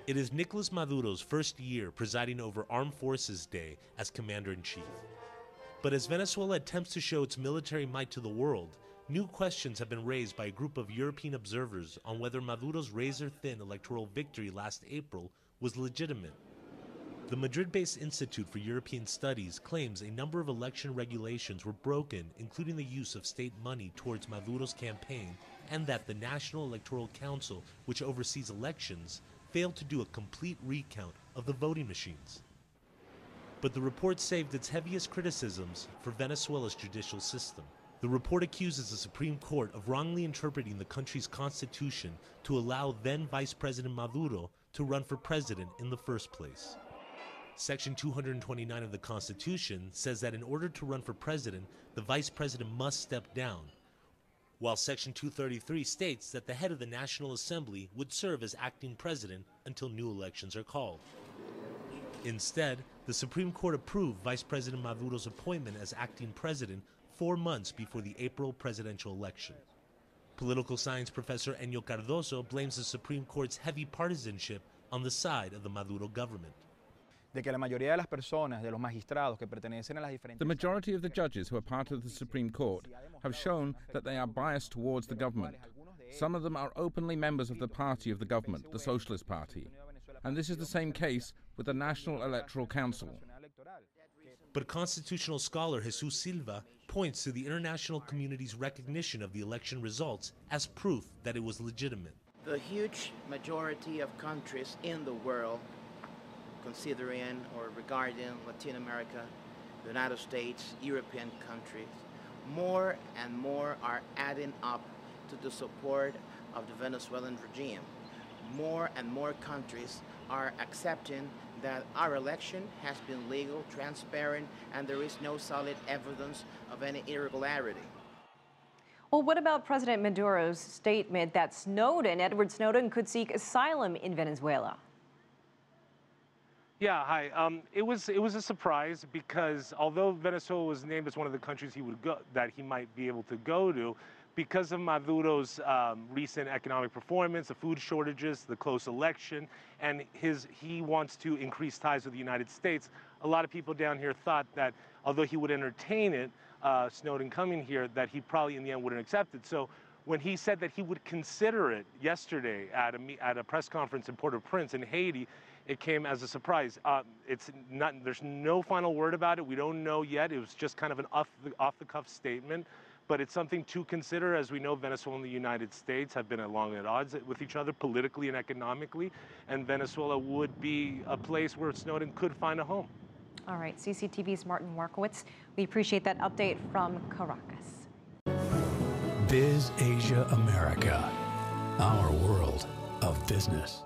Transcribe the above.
It is Nicolas Maduro's first year presiding over Armed Forces Day as Commander-in-Chief. But as Venezuela attempts to show its military might to the world, new questions have been raised by a group of European observers on whether Maduro's razor-thin electoral victory last April was legitimate. The Madrid-based Institute for European Studies claims a number of election regulations were broken, including the use of state money towards Maduro's campaign, and that the National Electoral Council, which oversees elections, failed to do a complete recount of the voting machines. But the report saved its heaviest criticisms for Venezuela's judicial system. The report accuses the Supreme Court of wrongly interpreting the country's constitution to allow then Vice President Maduro to run for president in the first place. Section 229 of the Constitution says that in order to run for president, the vice president must step down, while Section 233 states that the head of the National Assembly would serve as acting president until new elections are called. Instead, the Supreme Court approved Vice President Maduro's appointment as acting president 4 months before the April presidential election. Political science professor Enio Cardoso blames the Supreme Court's heavy partisanship on the side of the Maduro government. The majority of the judges who are part of the Supreme Court have shown that they are biased towards the government. Some of them are openly members of the party of the government, the Socialist Party. And this is the same case with the National Electoral Council. But constitutional scholar Jesus Silva points to the international community's recognition of the election results as proof that it was legitimate. The huge majority of countries in the world, considering or regarding Latin America, the United States, European countries, more and more are adding up to the support of the Venezuelan regime. More and more countries are accepting that our election has been legal, transparent, and there is no solid evidence of any irregularity. Well, what about President Maduro's statement that Edward Snowden, could seek asylum in Venezuela? Yeah, hi. It was a surprise because although Venezuela was named as one of the countries he might be able to go to, because of Maduro's recent economic performance, the food shortages, the close election, and he wants to increase ties with the United States, a lot of people down here thought that although he would entertain it, Snowden coming here, that he probably in the end wouldn't accept it. So when he said that he would consider it yesterday at a press conference in Port-au-Prince in Haiti, it came as a surprise. There's no final word about it. We don't know yet. It was just kind of an off-the-cuff statement. But it's something to consider. As we know, Venezuela and the United States have been along at odds with each other politically and economically, and Venezuela would be a place where Snowden could find a home. All right, CCTV's Martin Markovitz, we appreciate that update from Caracas. Biz Asia America, our world of business.